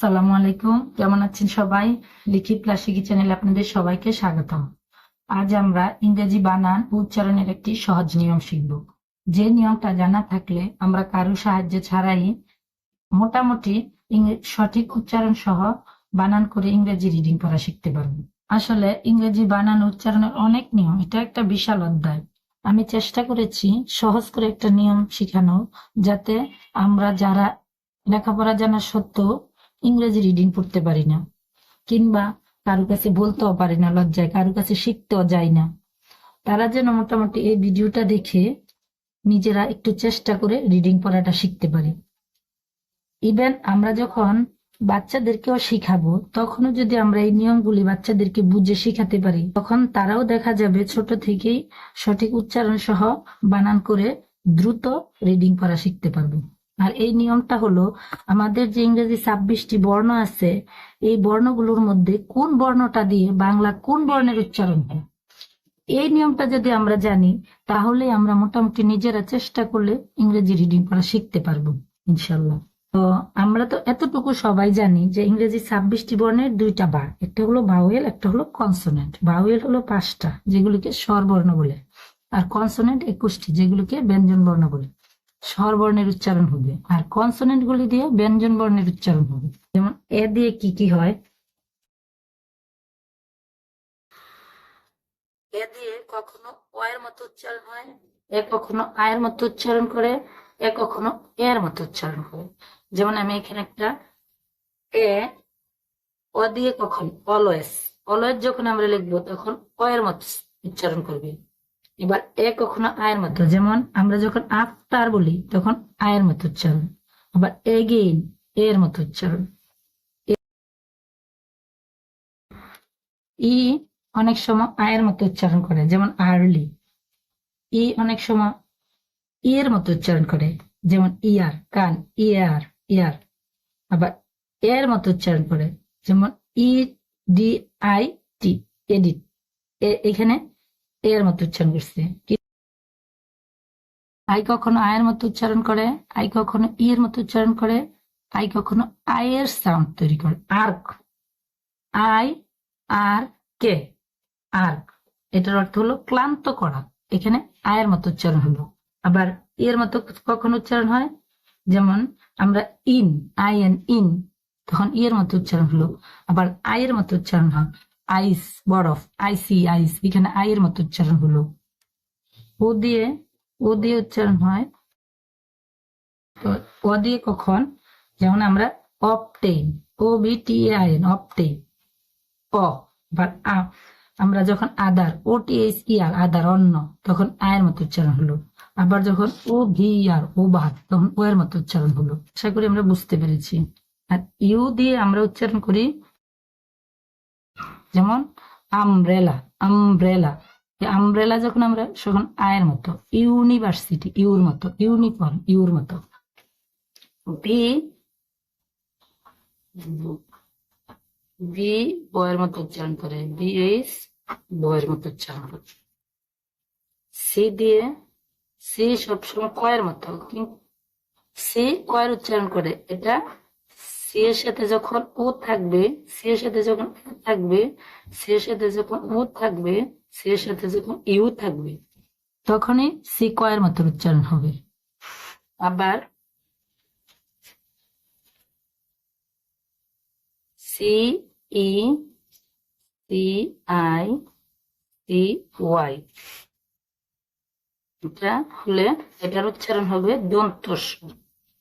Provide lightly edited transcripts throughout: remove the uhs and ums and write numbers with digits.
আসসালামু আলাইকুম, কেমন আছেন সবাই? লিখি প্লাস শিখি চ্যানেলে আপনাদের সবাইকে স্বাগতম। আজ আমরা ইংরেজি বানান ও উচ্চারণের একটি সহজ নিয়ম শিখব। যে নিয়মটা জানা থাকলে আমরা কারো সাহায্য ছাড়াই মোটামুটি সঠিক উচ্চারণ সহ বানান করে ইংরেজি রিডিং পড়া শিখতে পারবো। আসলে ইংরেজি বানান ও উচ্চারণের অনেক নিয়ম, এটা একটা বিশাল অধ্যায়। আমি চেষ্টা করেছি সহজ করে একটা নিয়ম শিখানো, যাতে আমরা যারা লেখাপড়া জানা সত্ত্বেও ইংরেজি রিডিং পড়তে পারি না, কিংবা কারো কাছে বলতেও পারি না লজ্জায়, কারো কাছে শিখতেও যাই না, তারা যেন মোটামুটি এই ভিডিওটা দেখে নিজেরা একটু চেষ্টা করে রিডিং পড়াটা শিখতে পারি। ইভেন আমরা যখন বাচ্চাদেরকেও শিখাবো, তখনও যদি আমরা এই নিয়মগুলি বাচ্চাদেরকে বুঝে শিখাতে পারি, তখন তারাও দেখা যাবে ছোট থেকেই সঠিক উচ্চারণ সহ বানান করে দ্রুত রিডিং পড়া শিখতে পারবে। আর এই নিয়মটা হলো, আমাদের যে ইংরেজি 26টি বর্ণ আছে, এই বর্ণগুলোর মধ্যে কোন বর্ণটা দিয়ে বাংলা কোন বর্ণের উচ্চারণ হয়, এই নিয়মটা যদি আমরা জানি, তাহলে আমরা মোটামুটি নিজেরা চেষ্টা করলে ইংরেজি রিডিং পড়া শিখতে পারবো ইনশাল্লাহ। তো আমরা তো এতটুকু সবাই জানি যে ইংরেজি 26টি বর্ণের দুইটা বার, একটা হলো ভাওয়েল, একটা হলো কনসোনেন্ট। ভাওয়েল হলো 5টা, যেগুলিকে স্বরবর্ণ বলে, আর কনসোনেন্ট 21টি, যেগুলিকে ব্যঞ্জন বর্ণ বলে। স্বরবর্ণের উচ্চারণ হবে, আর কনসোনেন্ট গুলি দিয়ে ব্যঞ্জন বর্ণের উচ্চারণ হবে। যেমন এ দিয়ে কি কি হয়? এ দিয়ে কখনো অয়ের মতো উচ্চারণ হয়, এ কখনো আয়ের মতো উচ্চারণ করে, এ কখনো এর মতো উচ্চারণ করে। যেমন আমি এখানে একটা এ, ও দিয়ে কখন অলওয়েজ, অলওয়েজ যখন আমরা লিখবো তখন অয়ের মতো উচ্চারণ করবে। এবার এ কখনো আয়ের মতো, যেমন আমরা যখন আফটার বলি তখন আয়ের মতো উচ্চারণ। আবার এগেইন, এর মতো উচ্চারণ। ই অনেক সময় আয়ের মতো উচ্চারণ করে, যেমন আর্লি। ই অনেক সময় এর মতো উচ্চারণ করে, যেমন ইয়ার, কান, ইয়ার, ইয়ার। আবার এর মতো উচ্চারণ করে, যেমন E D I T, edit. এখানে এর মতো উচ্চারণ করছে। আই কখনো আয়ের মতো উচ্চারণ করে, আই কখনো এর মতো উচ্চারণ করে, আই কখনো আয়ের সাউন্ড তৈরি করে। Irk, I R K, irk, এটার অর্থ হলো ক্লান্ত করা। এখানে আয়ের মতো উচ্চারণ হলো। আবার এর মতো কখন উচ্চারণ হয়, যেমন আমরা ইন, আই এন, ইন, তখন এর মতো উচ্চারণ হলো। আবার আয়ের মতো উচ্চারণ হয়, আইস, বরফ, আইসি, আইস, এখানে আয়ের মতো উচ্চারণ হলো। ও দিয়ে, ও দিয়ে উচ্চারণ হয়। তো ও দিয়ে কখন, যেমন আমরা obtain, O B T A I N, obtain, অ। আবার আমরা যখন আদার, ও টি এইচ ই আর, আদার, অন্য, তখন আয়ের মতো উচ্চারণ হলো। আবার যখন ও ভি আর, ও ভাত, তখন ও এর মতো উচ্চারণ হলো। আশা করি আমরা বুঝতে পেরেছি। আর ইউ দিয়ে আমরা উচ্চারণ করি, যেমন আমব্রেলা, আমব্রেলা। আমব্রেলা যখন আমরা তখন আয়ের মতো। ইউনিভার্সিটি, ইউর মতো। ইউনিফর্ম, ইউর মতো। বি, বি বয়ের মতো উচ্চারণ করে, বি এইচ, বয়ের মতো উচ্চারণ করে। সি দিয়ে, সি সবসময় কয়ের মতো, কিন্তু সি কয়ের উচ্চারণ করে। এটা সি এর সাথে যখন ও থাকবে, সি এর সাথে যখন ও থাকবে, সি এর সাথে যখন ও থাকবে, সি এর সাথে যখন ইউ থাকবে, তখনই সি কয়ের মতো উচ্চারণ হবে। আবার C E, C I, C Y, এটা হলে এটার উচ্চারণ হবে দন্ত স্ব।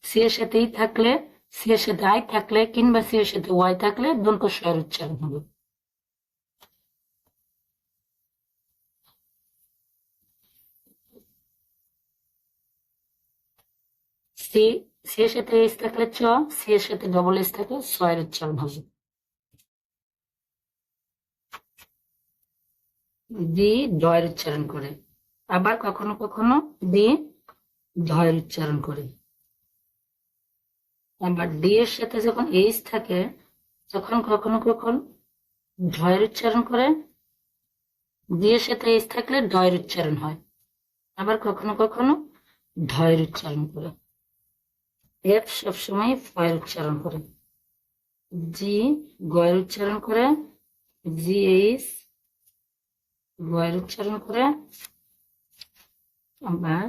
সি এর সাথেই থাকলে, সি এর সাথে আই থাকলে, কিংবা সি এর সাথে ওয়াই থাকলে দন্ত স্ব এর উচ্চারণ হবে। সি, সি এর সাথে এস থাকলে চ, সি এর সাথে ডবল এস থাকলে স এর উচ্চারণ হবে। দি ডয়ের উচ্চারণ করে। আবার কখনো কখনো দি ঢয়ের উচ্চারণ করে। আবার ডি এর সাথে যখন এইচ থাকে, তখন কখনো কখনো ঢয়ের উচ্চারণ করে। ডি এর সাথে এইচ থাকলে ডয়ের উচ্চারণ হয়। আবার কখনো কখনো ঢয়ের উচ্চারণ করে। এফ সবসময় ফয়ের উচ্চারণ করে। জি গয়ের উচ্চারণ করে, GH গয়ের উচ্চারণ করে। আবার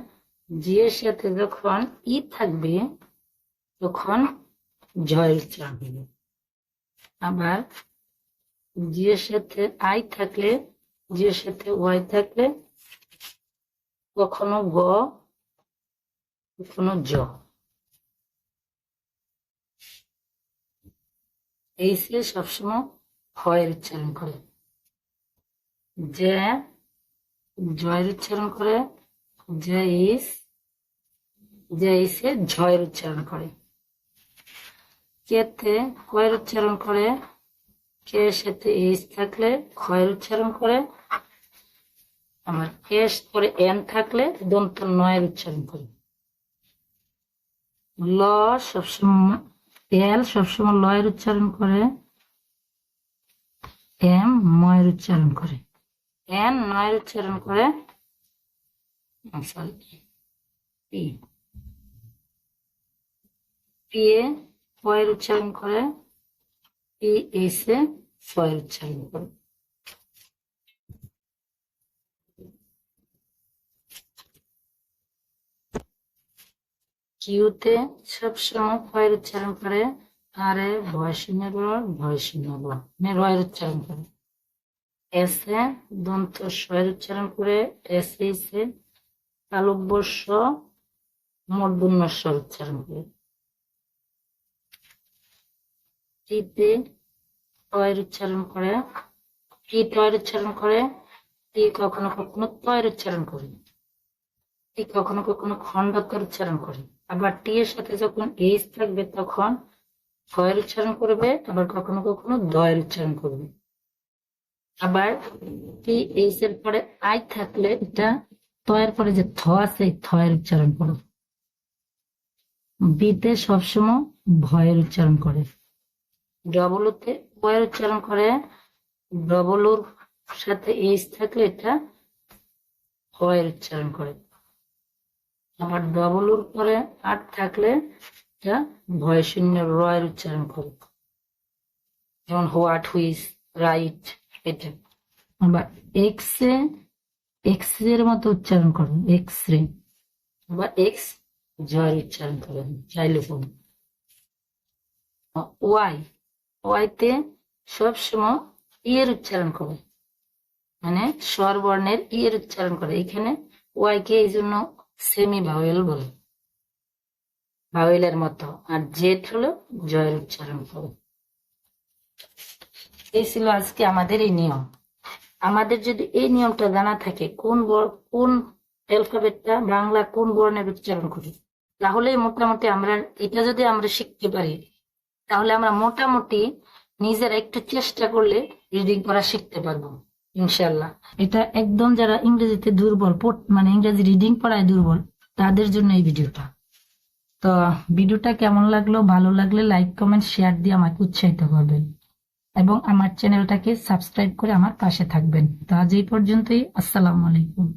জি এর সাথে যখন ই থাকবে তখন ঝয়ের উচ্চারণ হবে। আবার জি এর সাথে আই থাকলে, জি এর সাথে ওয়াই থাকলে কখনো গ, কখনো জ। এই সে সবসময় হয় উচ্চারণ করে, যে জয়ের উচ্চারণ করে, যে ইস, যে ইসে ঝয়ের উচ্চারণ করে। কেতে কয়ের উচ্চারণ করে, কে এর সাথে এইস থাকলে খয়ের উচ্চারণ করে। আমার এস পরে এন থাকলে দন্ত নয়ের উচ্চারণ করে। ল সবসময়, এল সবসময় লয়ের উচ্চারণ করে, এম ময়ের উচ্চারণ করে, এন নয়ের উচ্চারণ করে। সরি, পি, পি এ পয়ের উচ্চারণ করে, পি এস এ ফয়ের উচ্চারণ করে। কিউতে সবসময় ফয়ের উচ্চারণ করে, আর এ ভয় শূন্য ভয় শূন্য রয়ের উচ্চারণ করে। এস এ দন্ত স্বয়ের উচ্চারণ করে, এস এ তালব্য স মূর্ধন্য স উচ্চারণ করে। টিতে টয়ের উচ্চারণ করে, টি টয়ের উচ্চারণ করে, টি কখনো কখনো তয়ের উচ্চারণ করে, টি কখনো কখনো খণ্ডতর উচ্চারণ করে। আবার টি এর সাথে যখন এইচ থাকবে তখন ফয়ের উচ্চারণ করবে, আবার কখনো কখনো দয়ের উচ্চারণ করবে। আবার টি এইচ এর পরে আই থাকলে এটা তয়ের পরে যে থ আছে এই থয়ের উচ্চারণ করবে। বিতে সবসময় ভয়ের উচ্চারণ করে। ডবলুতে ওয়ের উচ্চারণ করে, ডবলুর সাথে এইচ থাকলে এটা হয়ের উচ্চারণ করে। আবার ডবলুর পরে আট থাকলে এটা ভয় শূন্য রয়ের উচ্চারণ করে, যেমন হোয়াট, হুইস, রাইট, এটা। আবার এক্স এর মতো উচ্চারণ করে, এক্স রে। আবার এক্স জয়ের উচ্চারণ করে, জাইলোফোন। ওয়াই, ওয়াইতে সবসময় ইয়ের উচ্চারণ করে, মানে স্বরবর্ণের ইয়ের উচ্চারণ করে। এখানে ওয়াই কে এই জন্য সেমি ভাওয়েল বলে, ভাওয়েলের মতো। আর জেড হলো জয়ের উচ্চারণ করে। এই ছিল আজকে আমাদের এই নিয়ম। আমাদের যদি এই নিয়মটা জানা থাকে কোন অ্যালফাবেটটা বাংলা কোন বর্ণের উচ্চারণ করি, তাহলে মোটামুটি আমরা এটা যদি আমরা শিখতে পারি, তাহলে আমরা মোটামুটি নিজেরা একটু চেষ্টা করলে রিডিং করা শিখতে পারবো ইনশাল্লাহ। এটা একদম যারা ইংরেজিতে দুর্বল, মানে ইংরেজি রিডিং পড়ায় দুর্বল, তাদের জন্য এই ভিডিওটা। তো ভিডিওটা কেমন লাগলো, ভালো লাগলে লাইক কমেন্ট শেয়ার দিয়ে আমাকে উৎসাহিত করবেন এবং আমার চ্যানেলটাকে সাবস্ক্রাইব করে আমার পাশে থাকবেন। তো আজ এই পর্যন্তই। আসসালামু আলাইকুম।